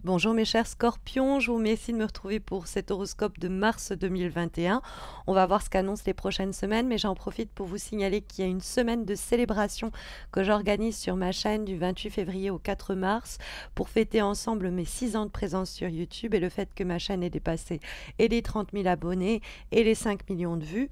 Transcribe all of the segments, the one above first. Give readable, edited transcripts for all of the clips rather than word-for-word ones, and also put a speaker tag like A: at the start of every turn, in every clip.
A: Bonjour mes chers scorpions, je vous remercie de me retrouver pour cet horoscope de mars 2021. On va voir ce qu'annoncent les prochaines semaines, mais j'en profite pour vous signaler qu'il y a une semaine de célébration que j'organise sur ma chaîne du 28 février au 4 mars pour fêter ensemble mes 6 ans de présence sur YouTube et le fait que ma chaîne ait dépassé et les 30 000 abonnés et les 5 millions de vues.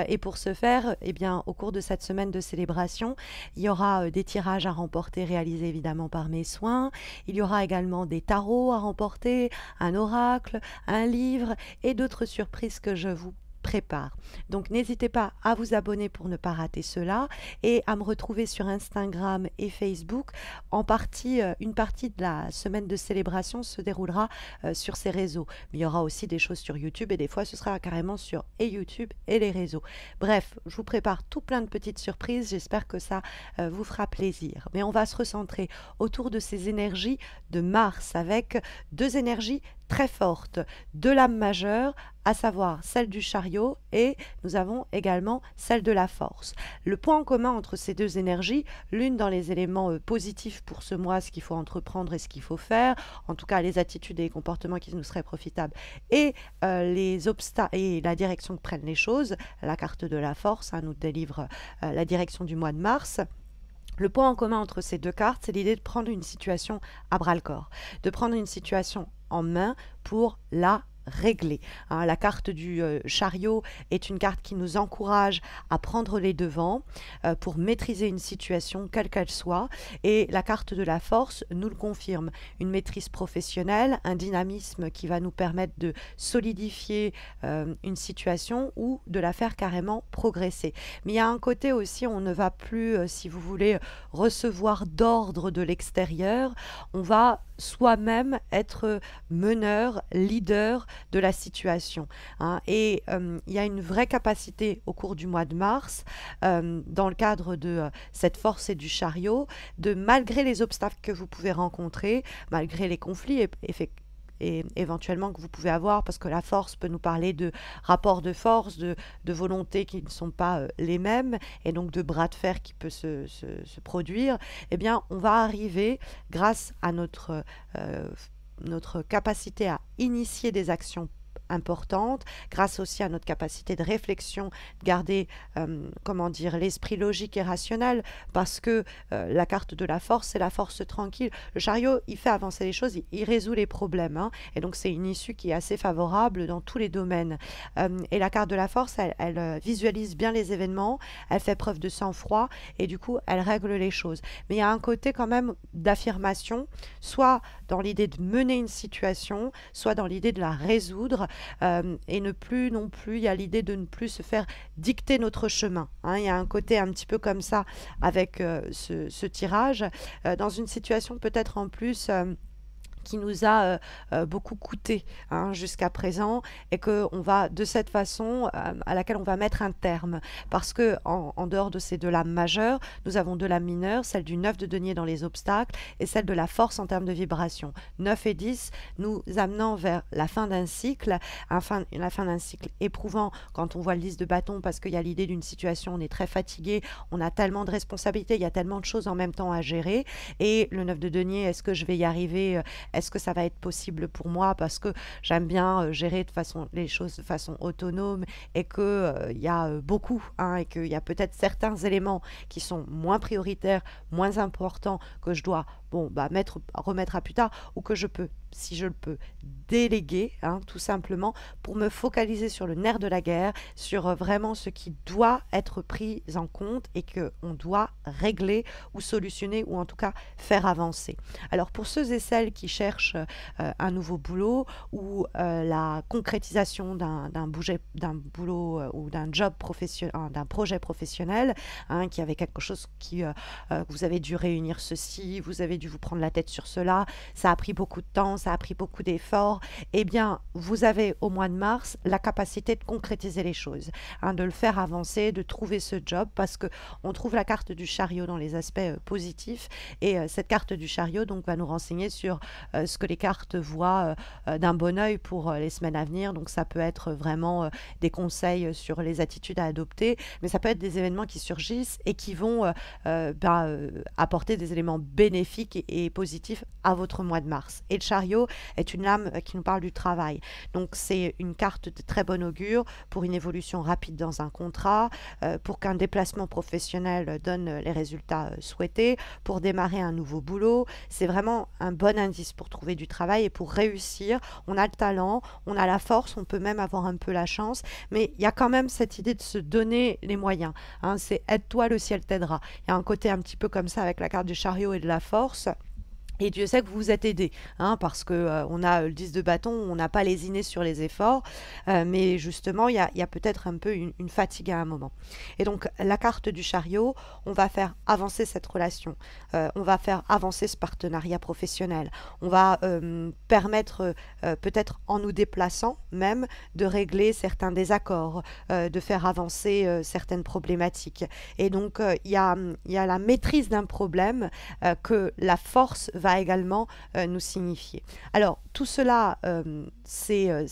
A: Et pour ce faire, eh bien, au cours de cette semaine de célébration, il y aura des tirages à remporter réalisés évidemment par mes soins. Il y aura également des tarots à remporter, un oracle, un livre et d'autres surprises que je vous prépare. Donc n'hésitez pas à vous abonner pour ne pas rater cela et à me retrouver sur Instagram et Facebook. Une partie de la semaine de célébration se déroulera sur ces réseaux. Mais il y aura aussi des choses sur YouTube et des fois ce sera carrément sur YouTube et les réseaux. Bref, je vous prépare tout plein de petites surprises. J'espère que ça vous fera plaisir. Mais on va se recentrer autour de ces énergies de Mars avec deux énergies très fortes de l'âme majeure, à savoir celle du chariot, et nous avons également celle de la force. Le point en commun entre ces deux énergies, l'une dans les éléments positifs pour ce mois, ce qu'il faut entreprendre et ce qu'il faut faire, en tout cas les attitudes et les comportements qui nous seraient profitables, et les obstacles et la direction que prennent les choses, la carte de la force nous délivre la direction du mois de mars. Le point en commun entre ces deux cartes, c'est l'idée de prendre une situation à bras-le-corps, de prendre une situation en main pour la régler. La carte du chariot est une carte qui nous encourage à prendre les devants pour maîtriser une situation quelle qu'elle soit, et la carte de la force nous le confirme, une maîtrise professionnelle, un dynamisme qui va nous permettre de solidifier une situation ou de la faire carrément progresser. Mais il y a un côté aussi, on ne va plus, si vous voulez, recevoir d'ordre de l'extérieur, on va soi-même être meneur, leader de la situation. Et il y a une vraie capacité au cours du mois de mars, dans le cadre de cette force et du chariot, de malgré les obstacles que vous pouvez rencontrer, malgré les conflits et éventuellement que vous pouvez avoir, parce que la force peut nous parler de rapports de force, de volonté qui ne sont pas les mêmes, et donc de bras de fer qui peut se produire, eh bien on va arriver, grâce à notre capacité à initier des actions importantes, grâce aussi à notre capacité de réflexion, de garder l'esprit logique et rationnel, parce que la carte de la force, c'est la force tranquille. Le chariot, il fait avancer les choses, il résout les problèmes, et donc c'est une issue qui est assez favorable dans tous les domaines. Et la carte de la force, elle visualise bien les événements, elle fait preuve de sang-froid, et du coup, elle règle les choses. Mais il y a un côté quand même d'affirmation, soit dans l'idée de mener une situation, soit dans l'idée de la résoudre, et ne plus non plus, il y a l'idée de ne plus se faire dicter notre chemin. Il y a un côté un petit peu comme ça avec ce tirage, dans une situation peut-être en plus qui nous a beaucoup coûté jusqu'à présent, et que on va de cette façon à laquelle on va mettre un terme, parce que en dehors de ces deux lames majeures, nous avons deux lames mineures, celle du 9 de denier dans les obstacles et celle de la force en termes de vibration. 9 et 10 nous amenant vers la fin d'un cycle, la fin d'un cycle éprouvant quand on voit le 10 de bâton, parce qu'il y a l'idée d'une situation, on est très fatigué, on a tellement de responsabilités, il y a tellement de choses en même temps à gérer, et le 9 de denier, est-ce que je vais y arriver, est-ce que ça va être possible pour moi, parce que j'aime bien gérer les choses de façon autonome, et que y a beaucoup, et qu'il y a peut-être certains éléments qui sont moins prioritaires, moins importants, que je dois remettre à plus tard, ou que je peux, si je le peux, déléguer, tout simplement, pour me focaliser sur le nerf de la guerre, sur vraiment ce qui doit être pris en compte et qu'on doit régler ou solutionner, ou en tout cas faire avancer. Alors pour ceux et celles qui cherchent un nouveau boulot, ou la concrétisation d'un boulot ou d'un job professionnel, d'un projet professionnel, qui avait quelque chose qui vous avez dû réunir ceci, vous avez dû vous prendre la tête sur cela, ça a pris beaucoup de temps, ça a pris beaucoup d'efforts, eh bien vous avez au mois de mars la capacité de concrétiser les choses, de le faire avancer, de trouver ce job, parce que on trouve la carte du chariot dans les aspects positifs, et cette carte du chariot donc va nous renseigner sur ce que les cartes voient d'un bon œil pour les semaines à venir. Donc ça peut être vraiment des conseils sur les attitudes à adopter, mais ça peut être des événements qui surgissent et qui vont apporter des éléments bénéfiques bénéfique et positif à votre mois de mars. Et le chariot est une lame qui nous parle du travail. Donc c'est une carte de très bon augure pour une évolution rapide dans un contrat, pour qu'un déplacement professionnel donne les résultats souhaités, pour démarrer un nouveau boulot. C'est vraiment un bon indice pour trouver du travail et pour réussir. On a le talent, on a la force, on peut même avoir un peu la chance, mais il y a quand même cette idée de se donner les moyens. Hein, c'est aide-toi, le ciel t'aidera. Il y a un côté un petit peu comme ça avec la carte du chariot et de la force. Et Dieu sait que vous vous êtes aidé, hein, parce que on a le 10 de bâton, on n'a pas lésiné sur les efforts, mais justement, il y a peut-être un peu une fatigue à un moment. Et donc, la carte du chariot, on va faire avancer cette relation, on va faire avancer ce partenariat professionnel, on va permettre, peut-être en nous déplaçant même, de régler certains désaccords, de faire avancer certaines problématiques. Et donc, il y a la maîtrise d'un problème que la force va également nous signifier. Alors, tout cela, c'est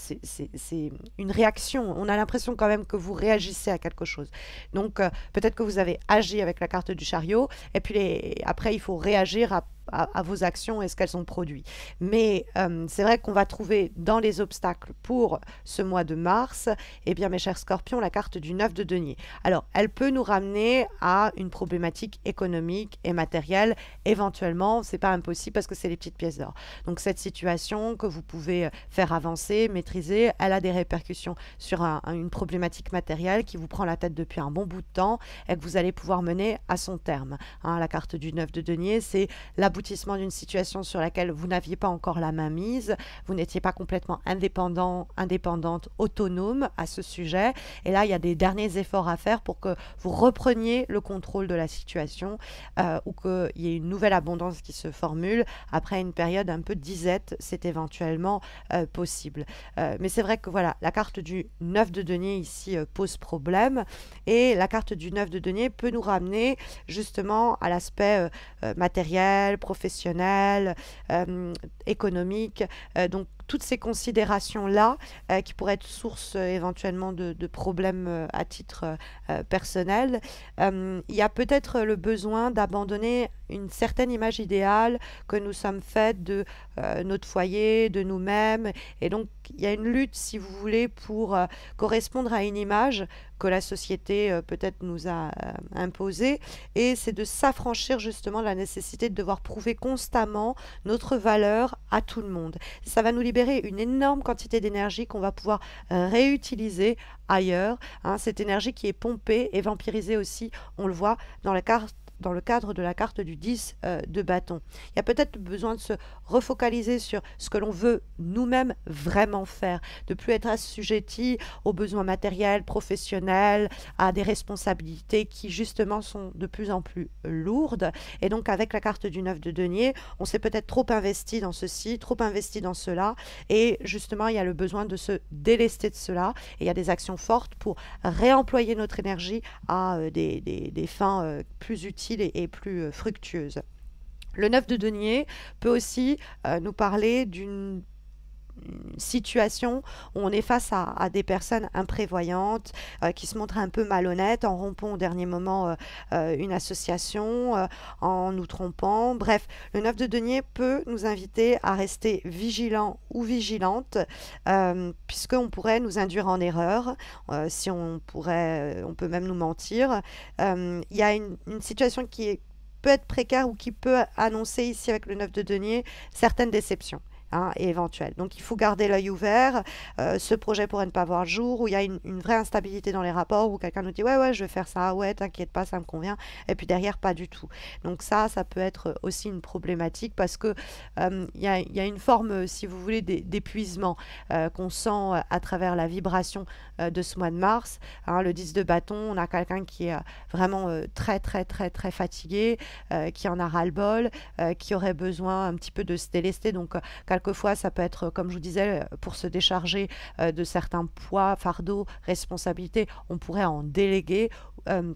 A: une réaction. On a l'impression quand même que vous réagissez à quelque chose. Donc, peut-être que vous avez agi avec la carte du chariot, et puis après, il faut réagir à vos actions et ce qu'elles ont produit. Mais c'est vrai qu'on va trouver dans les obstacles pour ce mois de mars, eh bien mes chers scorpions, la carte du 9 de denier. Alors, elle peut nous ramener à une problématique économique et matérielle, éventuellement, c'est pas impossible parce que c'est les petites pièces d'or. Donc cette situation que vous pouvez faire avancer, maîtriser, elle a des répercussions sur une problématique matérielle qui vous prend la tête depuis un bon bout de temps et que vous allez pouvoir mener à son terme. Hein, la carte du 9 de denier, c'est l'aboutissement d'une situation sur laquelle vous n'aviez pas encore la main mise, vous n'étiez pas complètement indépendante, autonome à ce sujet. Et là, il y a des derniers efforts à faire pour que vous repreniez le contrôle de la situation ou qu'il y ait une nouvelle abondance qui se formule après une période un peu disette, c'est éventuellement possible. Mais c'est vrai que voilà, la carte du 9 de denier ici pose problème et la carte du 9 de denier peut nous ramener justement à l'aspect matériel, professionnel, économique. Donc toutes ces considérations-là qui pourraient être source éventuellement de problèmes à titre personnel, il y a peut-être le besoin d'abandonner une certaine image idéale que nous sommes faites de notre foyer, de nous-mêmes. Et donc, il y a une lutte, si vous voulez, pour correspondre à une image que la société peut-être nous a imposée. Et c'est de s'affranchir justement de la nécessité de devoir prouver constamment notre valeur à tout le monde. Ça va nous libérer une énorme quantité d'énergie qu'on va pouvoir réutiliser ailleurs. Hein, cette énergie qui est pompée et vampirisée aussi, on le voit dans la carte dans le cadre de la carte du 10 de bâton. Il y a peut-être besoin de se refocaliser sur ce que l'on veut nous-mêmes vraiment faire, de plus être assujetti aux besoins matériels, professionnels, à des responsabilités qui justement sont de plus en plus lourdes. Et donc avec la carte du 9 de denier, on s'est peut-être trop investi dans ceci, trop investi dans cela, et justement il y a le besoin de se délester de cela, et il y a des actions fortes pour réemployer notre énergie à des fins plus utiles et plus fructueuses. Le 9 de denier peut aussi nous parler d'une situation où on est face à des personnes imprévoyantes qui se montrent un peu malhonnêtes en rompant au dernier moment une association, en nous trompant. Bref, le 9 de denier peut nous inviter à rester vigilants ou vigilantes puisqu'on pourrait nous induire en erreur, si on peut même nous mentir. Il y a une situation peut être précaire ou qui peut annoncer ici avec le 9 de denier certaines déceptions. Hein, et éventuelle. Donc il faut garder l'œil ouvert. Ce projet pourrait ne pas voir le jour, où il y a une vraie instabilité dans les rapports, où quelqu'un nous dit ouais je vais faire ça, ouais t'inquiète pas ça me convient, et puis derrière pas du tout. Donc ça peut être aussi une problématique parce que il y a une forme, si vous voulez, d'épuisement qu'on sent à travers la vibration de ce mois de mars. Hein, le 10 de bâton, on a quelqu'un qui est vraiment très fatigué, qui en a ras-le-bol, qui aurait besoin un petit peu de se délester. Donc quelquefois, ça peut être, comme je vous disais, pour se décharger de certains poids, fardeaux, responsabilités, on pourrait en déléguer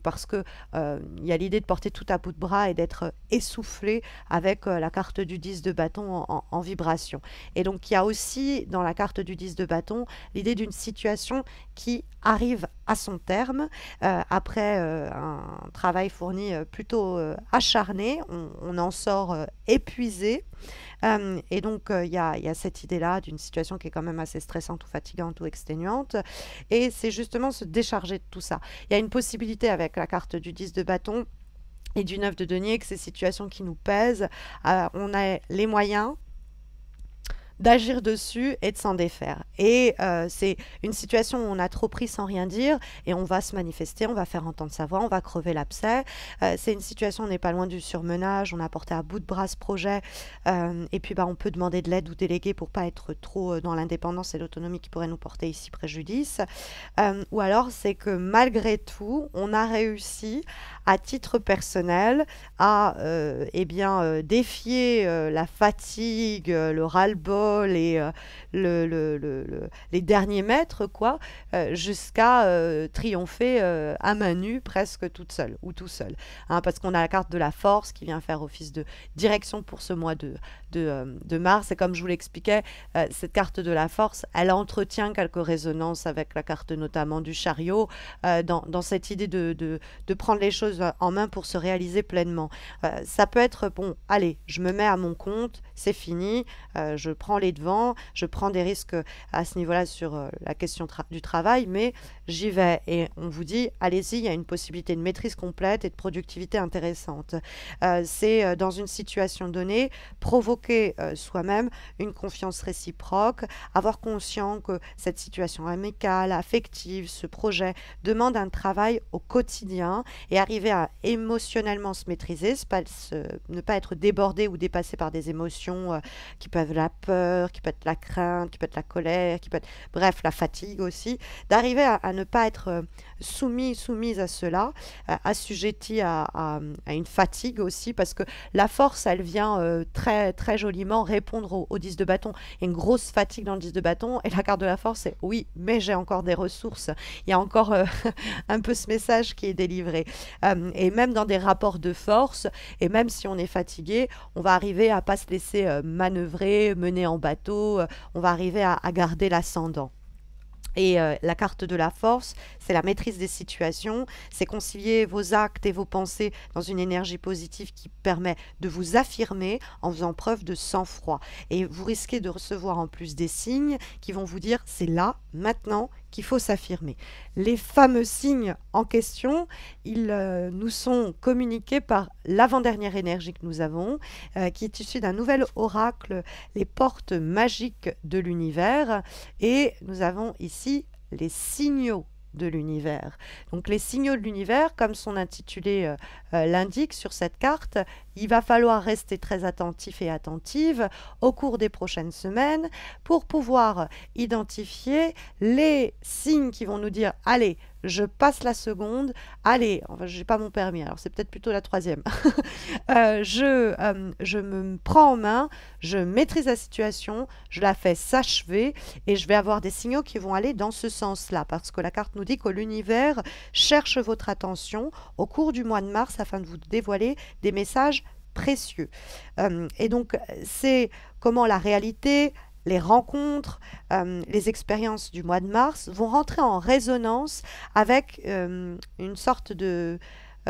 A: parce que il y a l'idée de porter tout à bout de bras et d'être essoufflé avec la carte du 10 de bâton en vibration. Et donc il y a aussi dans la carte du 10 de bâton l'idée d'une situation qui arrive à son terme après un travail fourni plutôt acharné, on en sort épuisé. Et donc, il y a cette idée-là d'une situation qui est quand même assez stressante ou fatigante ou exténuante. Et c'est justement se décharger de tout ça. Il y a une possibilité avec la carte du 10 de bâton et du 9 de denier que ces situations qui nous pèsent, on a les moyens d'agir dessus et de s'en défaire. Et c'est une situation où on a trop pris sans rien dire et on va se manifester, on va faire entendre sa voix, on va crever l'abcès. C'est une situation, on n'est pas loin du surmenage, on a porté à bout de bras ce projet et puis on peut demander de l'aide ou déléguer pour pas être trop dans l'indépendance et l'autonomie qui pourrait nous porter ici préjudice. Ou alors c'est que malgré tout, on a réussi à titre personnel à défier la fatigue, le ras-le-bol et les derniers mètres, quoi, jusqu'à triompher à main nue, presque toute seule ou tout seul. Hein, parce qu'on a la carte de la force qui vient faire office de direction pour ce mois de mars. Et comme je vous l'expliquais, cette carte de la force, elle entretient quelques résonances avec la carte notamment du chariot, dans cette idée de prendre les choses en main pour se réaliser pleinement. Ça peut être, bon, allez, je me mets à mon compte, c'est fini, je prends les devants, je prends des risques à ce niveau-là sur la question du travail, mais j'y vais. Et on vous dit, allez-y, il y a une possibilité de maîtrise complète et de productivité intéressante. C'est dans une situation donnée, provoquer soi-même une confiance réciproque, avoir conscience que cette situation amicale, affective, ce projet demande un travail au quotidien et arriver à émotionnellement se maîtriser, ne pas être débordé ou dépassé par des émotions qui peuvent être la peur, qui peut être la crainte, qui peut être la colère, qui peut être, bref, la fatigue aussi, d'arriver à ne pas être soumise à cela, assujettie à une fatigue aussi, parce que la force, elle vient très, très joliment répondre au 10 de bâton. Il y a une grosse fatigue dans le 10 de bâton, et la carte de la force, c'est oui, mais j'ai encore des ressources. Il y a encore un peu ce message qui est délivré. Et même dans des rapports de force, et même si on est fatigué, on va arriver à pas se laisser manœuvrer, mener en bateau, on va arriver à garder l'ascendant. Et la carte de la force, c'est la maîtrise des situations, c'est concilier vos actes et vos pensées dans une énergie positive qui permet de vous affirmer en faisant preuve de sang-froid. Et vous risquez de recevoir en plus des signes qui vont vous dire c'est là, maintenant, qu'il faut s'affirmer. Les fameux signes en question, ils nous sont communiqués par l'avant-dernière énergie que nous avons, qui est issue d'un nouvel oracle, les portes magiques de l'univers. Et nous avons ici les signaux de l'univers. Donc les signaux de l'univers, comme son intitulé l'indique sur cette carte, il va falloir rester très attentif et attentive au cours des prochaines semaines pour pouvoir identifier les signes qui vont nous dire « Allez, je passe la seconde, allez, enfin, je n'ai pas mon permis, alors c'est peut-être plutôt la troisième. Je me prends en main, je maîtrise la situation, je la fais s'achever et je vais avoir des signaux qui vont aller dans ce sens-là parce que la carte nous dit que l'univers cherche votre attention au cours du mois de mars afin de vous dévoiler des messages précieux. Et donc, c'est comment la réalité, les rencontres, les expériences du mois de mars vont rentrer en résonance avec une sorte de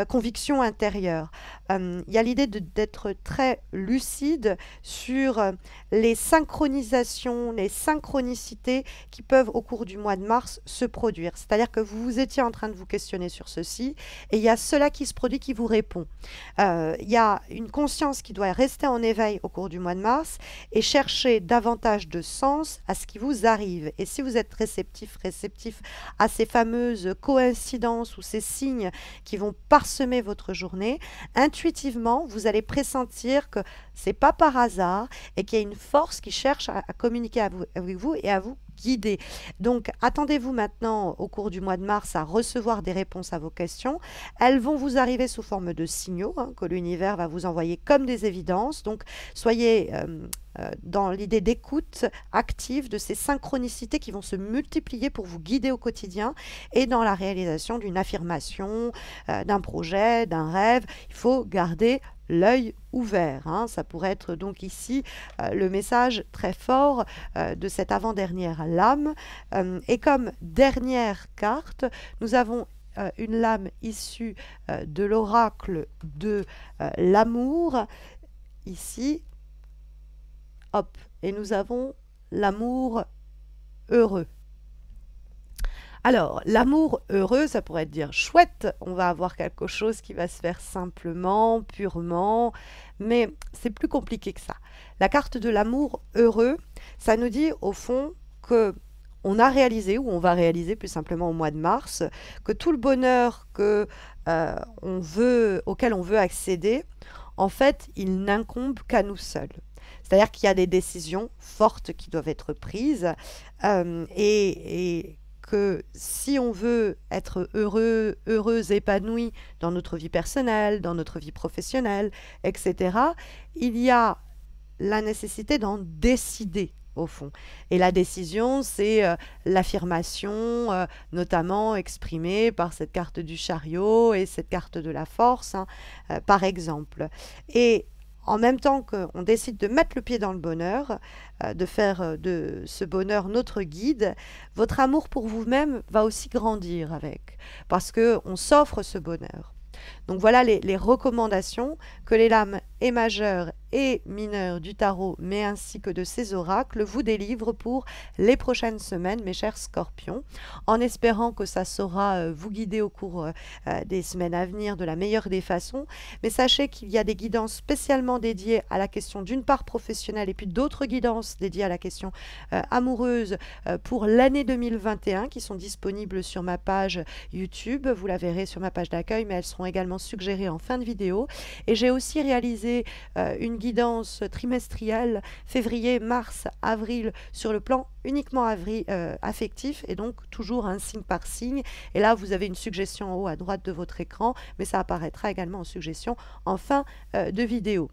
A: conviction intérieure. Il y a l'idée d'être très lucide sur les synchronisations, les synchronicités qui peuvent au cours du mois de mars se produire. C'est-à-dire que vous étiez en train de vous questionner sur ceci et il y a cela qui se produit qui vous répond. Il y a une conscience qui doit rester en éveil au cours du mois de mars et chercher davantage de sens à ce qui vous arrive. Et si vous êtes réceptif à ces fameuses coïncidences ou ces signes qui vont parsemer votre journée, intuitivement, vous allez pressentir que c'est pas par hasard et qu'il y a une force qui cherche à communiquer avec vous et à vous guider. Donc, attendez-vous maintenant au cours du mois de mars à recevoir des réponses à vos questions. Elles vont vous arriver sous forme de signaux que l'univers va vous envoyer comme des évidences. Donc, soyez dans l'idée d'écoute active de ces synchronicités qui vont se multiplier pour vous guider au quotidien et dans la réalisation d'une affirmation, d'un projet, d'un rêve. Il faut garder l'œil ouvert, hein. Ça pourrait être donc ici le message très fort de cette avant-dernière lame. Et comme dernière carte, nous avons une lame issue de l'oracle de l'amour, ici, hop, et nous avons l'amour heureux. Alors, l'amour heureux, ça pourrait dire chouette, on va avoir quelque chose qui va se faire simplement, purement, mais c'est plus compliqué que ça. La carte de l'amour heureux, ça nous dit au fond que on a réalisé, ou on va réaliser plus simplement au mois de mars, que tout le bonheur auquel on veut accéder, en fait, il n'incombe qu'à nous seuls. C'est-à-dire qu'il y a des décisions fortes qui doivent être prises et que si on veut être heureux, heureuse, épanoui dans notre vie personnelle, dans notre vie professionnelle, etc., il y a la nécessité d'en décider au fond. Et la décision, c'est l'affirmation, notamment exprimée par cette carte du chariot et cette carte de la force, hein, par exemple. Et en même temps qu'on décide de mettre le pied dans le bonheur, de faire de ce bonheur notre guide, votre amour pour vous-même va aussi grandir avec, parce qu'on s'offre ce bonheur. Donc voilà les recommandations que les lames et majeures et mineures du tarot, mais ainsi que de ces oracles, vous délivrent pour les prochaines semaines, mes chers scorpions, en espérant que ça saura vous guider au cours des semaines à venir de la meilleure des façons. Mais sachez qu'il y a des guidances spécialement dédiées à la question d'une part professionnelle et puis d'autres guidances dédiées à la question amoureuse pour l'année 2021 qui sont disponibles sur ma page YouTube. Vous la verrez sur ma page d'accueil, mais elles seront également suggérées en fin de vidéo. Et j'ai aussi réalisé une guidance trimestrielle février, mars, avril sur le plan uniquement affectif et donc toujours un signe par signe. Et là, vous avez une suggestion en haut à droite de votre écran, mais ça apparaîtra également en suggestion en fin de vidéo.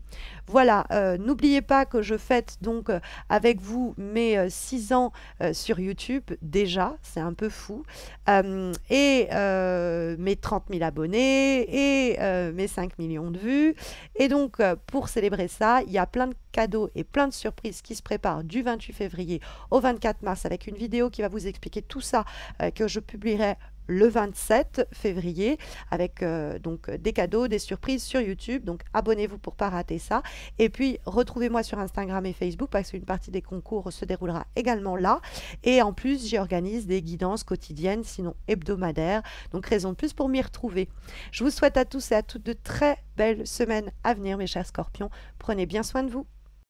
A: Voilà, n'oubliez pas que je fête donc avec vous mes 6 ans sur YouTube déjà, c'est un peu fou, et mes 30 000 abonnés et mes 5 millions de vues. Et donc, pour célébrer ça, il y a plein de cadeaux et plein de surprises qui se préparent du 28 février au 24 mars avec une vidéo qui va vous expliquer tout ça que je publierai le 27 février avec donc des cadeaux, des surprises sur YouTube. Donc abonnez-vous pour ne pas rater ça. Et puis retrouvez-moi sur Instagram et Facebook parce qu'une partie des concours se déroulera également là. Et en plus, j'y organise des guidances quotidiennes, sinon hebdomadaires. Donc raison de plus pour m'y retrouver. Je vous souhaite à tous et à toutes de très belles semaines à venir, mes chers scorpions. Prenez bien soin de vous.